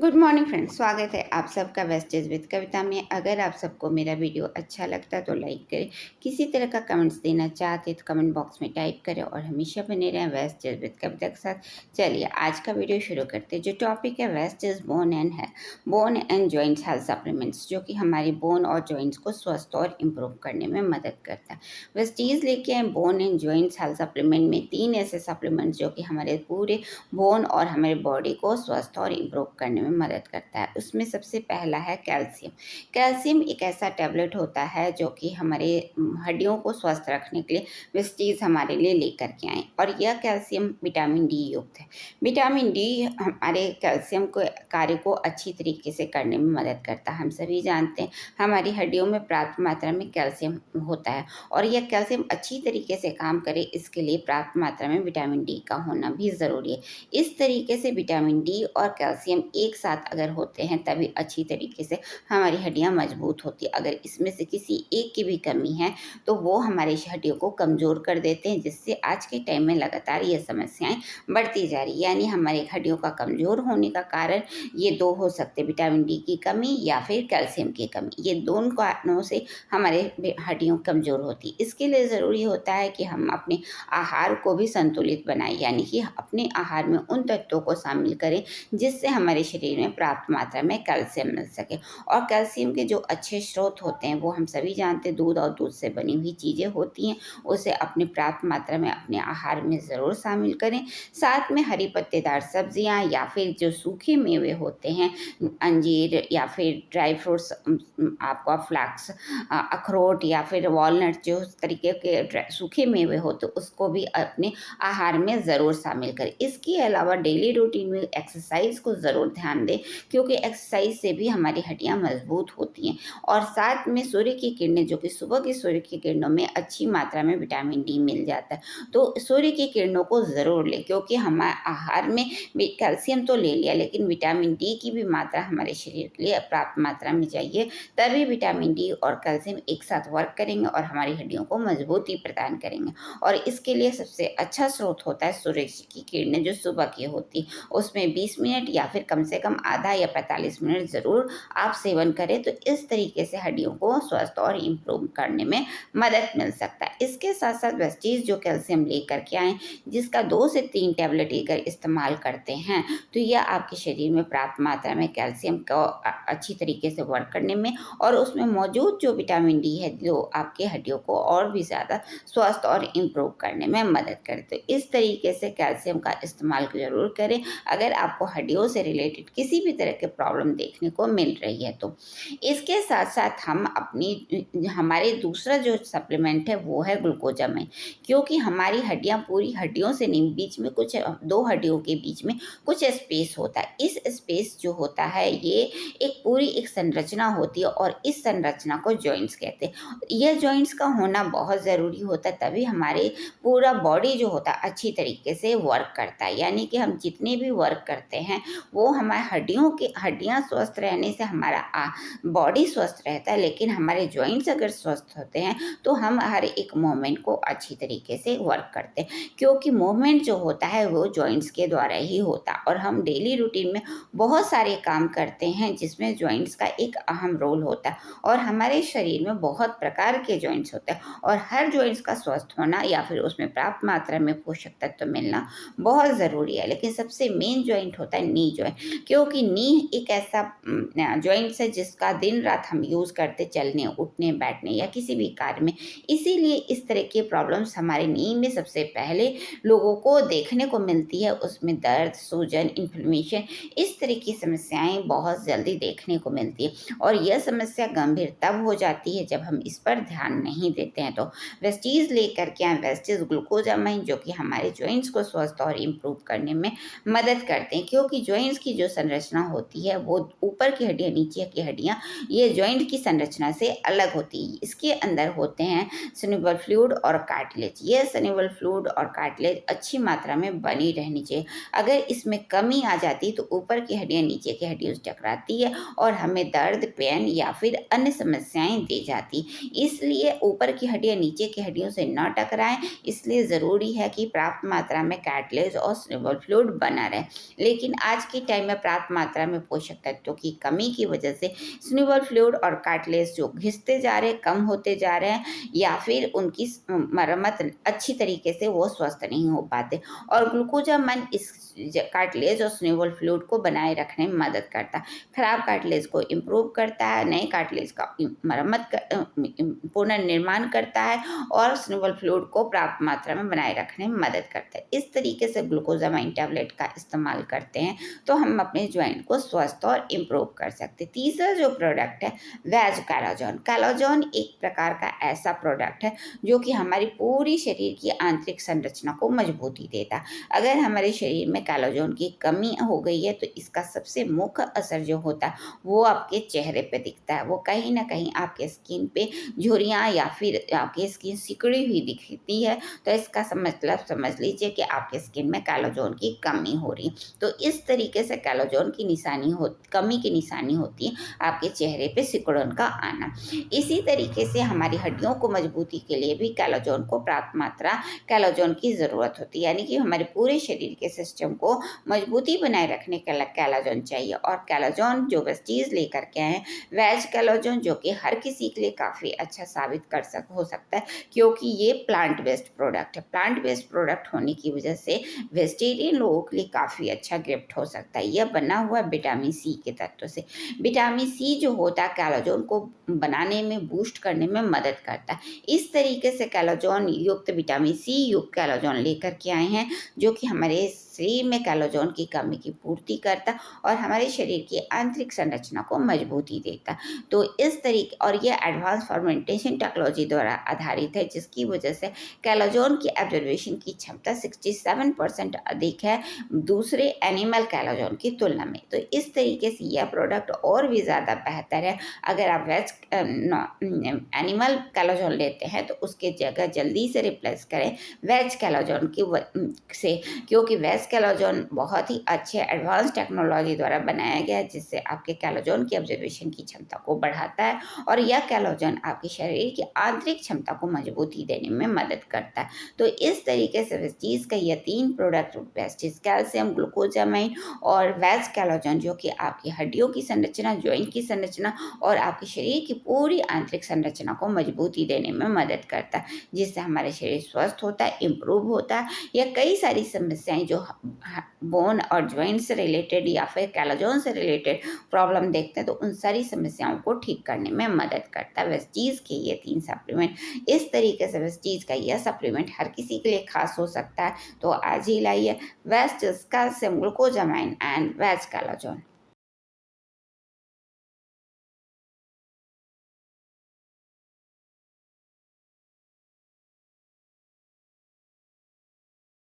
Good morning friends, स्वागत है आप सबका वेस्टेज विद कविता में। अगर आप सबको मेरा वीडियो अच्छा लगता है तो लाइक करें। किसी तरह का कमेंट्स देना चाहते तो कमेंट बॉक्स में टाइप करें और हमेशा बने रहें वेस्टेज विद कविता के साथ। चलिए आज का वीडियो शुरू करते हैं। जो टॉपिक है wastage bone and joints health supplements, जो कि हमारी बोन और जॉइंट्स को स्वस्थ और इम्प्रूव करने में मदद करता है। वेस्टीज लेके आए bone and joints health supplement में 3 ऐसे सप्लीमेंट्स जो कि हमारे पूरे बोन और हमारे बॉडी को स्वस्थ और इम्प्रूव करने में मदद करता है। उसमें सबसे पहला है कैल्शियम। कैल्शियम एक ऐसा टैबलेट होता है जो कि हमारे हड्डियों को स्वस्थ रखने के लिए वेस्टीज हमारे लिए लेकर के आए, और यह कैल्शियम विटामिन डी युक्त है। विटामिन डी हमारे कैल्शियम को कार्य को अच्छी तरीके से करने में मदद करता है। हम सभी जानते हैं हमारी हड्डियों में पर्याप्त मात्रा में कैल्शियम होता है, और यह कैल्शियम अच्छी तरीके से काम करे इसके लिए पर्याप्त मात्रा में विटामिन डी का होना भी ज़रूरी है। इस तरीके से विटामिन डी और कैल्शियम एक साथ अगर होते हैं तभी अच्छी तरीके से हमारी हड्डियां मजबूत होती है। अगर इसमें से किसी एक की भी कमी है तो वो हमारी हड्डियों को कमज़ोर कर देते हैं, जिससे आज के टाइम में लगातार ये समस्याएं बढ़ती जा रही है। यानी हमारी हड्डियों का कमज़ोर होने का कारण ये दो हो सकते हैं, विटामिन डी की कमी या फिर कैल्शियम की कमी। ये दोनों कारणों से हमारे हड्डियां कमज़ोर होती। इसके लिए ज़रूरी होता है कि हम अपने आहार को भी संतुलित बनाएं, यानी कि अपने आहार में उन तत्वों को शामिल करें जिससे हमारे शरीर में पर्याप्त मात्रा में कैल्शियम मिल सके। और कैल्शियम के जो अच्छे स्रोत होते हैं वो हम सभी जानते हैं, दूध और दूध से बनी हुई चीज़ें होती हैं। उसे अपनी पर्याप्त मात्रा में अपने आहार में ज़रूर शामिल करें। साथ में हरी पत्तेदार सब्जियां या फिर जो सूखे मेवे होते हैं, अंजीर या फिर ड्राई फ्रूट्स, आपका फ्लैक्स, अखरोट या फिर वॉलनट, जो तरीके के सूखे मेवे होते उसको भी अपने आहार में ज़रूर शामिल करें। इसके अलावा डेली रूटीन में एक्सरसाइज को ज़रूर ध्यान दें, क्योंकि एक्सरसाइज से भी हमारी हड्डियां मजबूत होती हैं। और साथ में सूर्य की किरणें, जो कि सुबह की सूर्य की किरणों में अच्छी मात्रा में विटामिन डी मिल जाता है, तो सूर्य की किरणों को ज़रूर लें, क्योंकि हमारे आहार में कैल्शियम तो ले लिया लेकिन विटामिन डी की भी मात्रा हमारे शरीर के लिए पर्याप्त मात्रा में चाहिए। तभी विटामिन डी और कैल्शियम एक साथ वर्क करेंगे और हमारी हड्डियों को मजबूती प्रदान करेंगे। और इसके लिए सबसे अच्छा स्रोत होता है सूर्य की किरणें, जो सुबह की होती। उसमें 20 मिनट या फिर कम से कम आधा या 45 मिनट ज़रूर आप सेवन करें, तो इस तरीके से हड्डियों को स्वस्थ और इम्प्रूव करने में मदद मिल सकता है। इसके साथ साथ वेस्टीज जो कैल्शियम लेकर के आएँ, जिसका 2 से 3 टैबलेट अगर इस्तेमाल करते हैं तो यह आपके शरीर में पर्याप्त मात्रा में कैल्शियम को अच्छी तरीके से वर्क करने में और उसमें मौजूद जो विटामिन डी है, जो आपके हड्डियों को और भी ज़्यादा स्वस्थ और इम्प्रूव करने में मदद करे। तो इस तरीके से कैल्शियम का इस्तेमाल ज़रूर करें अगर आपको हड्डियों से रिलेटेड किसी भी तरह के प्रॉब्लम देखने को मिल रही है तो। इसके साथ साथ हम हमारे दूसरा जो सप्लीमेंट है वो है ग्लूकोजामाइन, क्योंकि हमारी हड्डियां पूरी हड्डियों से नहीं, बीच में कुछ दो हड्डियों के बीच में कुछ स्पेस होता है। इस स्पेस जो होता है ये एक पूरी एक संरचना होती है, और इस संरचना को जॉइंट्स कहते हैं। यह जॉइंट्स का होना बहुत ज़रूरी होता है, तभी हमारे पूरा बॉडी जो होता है अच्छी तरीके से वर्क करता है। यानी कि हम जितने भी वर्क करते हैं वो हमारे हड्डियां स्वस्थ रहने से हमारा बॉडी स्वस्थ रहता है, लेकिन हमारे जॉइंट्स अगर स्वस्थ होते हैं तो हम हर एक मूवमेंट को अच्छी तरीके से वर्क करते हैं, क्योंकि मूवमेंट जो होता है वो जॉइंट्स के द्वारा ही होता है। और हम डेली रूटीन में बहुत सारे काम करते हैं जिसमें जॉइंट्स का एक अहम रोल होता है, और हमारे शरीर में बहुत प्रकार के जॉइंट्स होते हैं, और हर जॉइंट्स का स्वस्थ होना या फिर उसमें पर्याप्त मात्रा में पोषक तत्व मिलना बहुत ज़रूरी है। लेकिन सबसे मेन जॉइंट होता है नी जॉइंट, क्योंकि नी एक ऐसा जॉइंट्स है जिसका दिन रात हम यूज़ करते चलने उठने बैठने या किसी भी कार्य में। इसीलिए इस तरह की प्रॉब्लम्स हमारे नी में सबसे पहले लोगों को देखने को मिलती है। उसमें दर्द, सूजन, इन्फ्लेमेशन, इस तरह की समस्याएं बहुत जल्दी देखने को मिलती है, और यह समस्या गंभीर तब हो जाती है जब हम इस पर ध्यान नहीं देते हैं। तो वेस्टीज लेकर के आए, वेस्टीज ग्लूकोजामाइन, जो कि हमारे जॉइंट्स को स्वस्थ और इम्प्रूव करने में मदद करते हैं, क्योंकि जॉइंट्स की जो संरचना होती है वो ऊपर की हड्डियाँ, नीचे की हड्डियाँ, ये जॉइंट की संरचना से अलग होती है। इसके अंदर होते हैं सिनेबल फ्लूइड और कार्टिलेज। ये सिनेबल फ्लूइड और कार्टिलेज अच्छी मात्रा में बनी रहनी चाहिए। अगर इसमें कमी आ जाती है तो ऊपर की हड्डियाँ नीचे की हड्डियों से टकराती है और हमें दर्द, पेन या फिर अन्य समस्याएं दे जाती। इसलिए ऊपर की हड्डियाँ नीचे की हड्डियों से न टकराएं, इसलिए ज़रूरी है कि पर्याप्त मात्रा में कार्टिलेज और सिनेबल फ्लूइड बना रहे। लेकिन आज के टाइम में पर्याप्त मात्रा में पोषक तत्वों की कमी की वजह से स्निवल फ्लूइड और कार्टिलेज जो घिसते जा रहे हैं, कम होते जा रहे हैं, या फिर उनकी मरम्मत अच्छी तरीके से वो स्वस्थ नहीं हो पाते। और ग्लूकोजामाइन इस कार्टिलेज और स्निवल फ्लूइड को बनाए रखने में मदद करता है। खराब कार्टिलेज को इम्प्रूव करता है, नए कार्टिलेज का पुनर्निर्माण करता है और स्निवल फ्लूइड को पर्याप्त मात्रा में बनाए रखने में मदद करता है। इस तरीके से ग्लूकोजामाइन टैबलेट का इस्तेमाल करते हैं तो हम अपने ज्वाइंट को स्वस्थ और इम्प्रूव कर सकते हैं। तीसरा जो प्रोडक्ट है वैज कैलाजोन। कैलाजोन एक प्रकार का ऐसा प्रोडक्ट है जो कि हमारी पूरी शरीर की आंतरिक संरचना को मजबूती देता है। अगर हमारे शरीर में कैलाजोन की कमी हो गई है तो इसका सबसे मुख्य असर जो होता है वो आपके चेहरे पे दिखता है। वो कहीं ना कहीं आपके स्किन पे झुर्रियाँ या फिर आपकी स्किन सिकुड़ी हुई दिखती है, तो इसका मतलब समझ लीजिए कि आपके स्किन में कैलाजोन की कमी हो रही है। तो इस तरीके से कैलाजोन की कमी की निशानी होती है आपके चेहरे पे सिकुड़न का आना। इसी तरीके से हमारी हड्डियों को मजबूती के लिए भी कैलाजोन को पर्याप्त मात्रा कैलाजोन की ज़रूरत होती है, यानी कि हमारे पूरे शरीर के सिस्टम को मजबूती बनाए रखने के लिए कैलाजोन चाहिए। और कैलाजोन जो वेस्टीज लेकर के आए हैं वेज कैलाजोन, जो कि हर किसी के लिए काफ़ी अच्छा साबित हो सकता है, क्योंकि ये प्लांट बेस्ड प्रोडक्ट है। प्लांट बेस्ड प्रोडक्ट होने की वजह से वेजिटेरियन लोगों के लिए काफ़ी अच्छा गिफ्ट हो सकता है। यह बना हुआ विटामिन सी के तत्व से। विटामिन सी जो होता है कैलाजोन को बनाने में, बूस्ट करने में मदद करता है। इस तरीके से कैलाजोन युक्त विटामिन सी युक्त कैलाजोन लेकर के आए हैं जो कि हमारे शरीर में कैलाजोन की कमी की पूर्ति करता और हमारे शरीर की आंतरिक संरचना को मजबूती देता। तो इस तरीके, और ये एडवांस फर्मेंटेशन टेक्नोलॉजी द्वारा आधारित है, जिसकी वजह से कैलाजोन की एब्जॉर्बेशन की क्षमता 67% अधिक है दूसरे एनिमल कैलाजोन की तुलना में। तो इस तरीके से यह प्रोडक्ट और भी ज़्यादा बेहतर है। अगर आप एनिमल कैलाजोन लेते हैं तो उसके जगह जल्दी से रिप्लेस करें वेज कैलाजोन से, क्योंकि वेज कैलाजोन बहुत ही अच्छे एडवांस टेक्नोलॉजी द्वारा बनाया गया है, जिससे आपके कैलाजोन की ऑब्जर्वेशन की क्षमता को बढ़ाता है और यह कैलाजोन आपके शरीर की आंतरिक क्षमता को मजबूती देने में मदद करता है। तो इस तरीके से वेस्टीज का यह 3 प्रोडक्ट, वेस्टीज कैल्शियम, ग्लूकोजामाइन और वेज कैलाजोन, जो कि आपकी हड्डियों की संरचना, जॉइंट की संरचना और आपके शरीर की पूरी आंतरिक संरचना को मजबूती देने में मदद करता है, जिससे हमारे शरीर स्वस्थ होता है, इम्प्रूव होता है। यह कई सारी समस्याएं जो बोन और ज्वाइंट से रिलेटेड या फिर कैलाजोन से रिलेटेड प्रॉब्लम देखते हैं, तो उन सारी समस्याओं को ठीक करने में मदद करता है वेस्टीज के ये 3 सप्लीमेंट। इस तरीके से वेस्टीज का यह सप्लीमेंट हर किसी के लिए खास हो सकता है। तो आज ही लाइए Vestige calcium, glucosamine and veg कैलाजोन।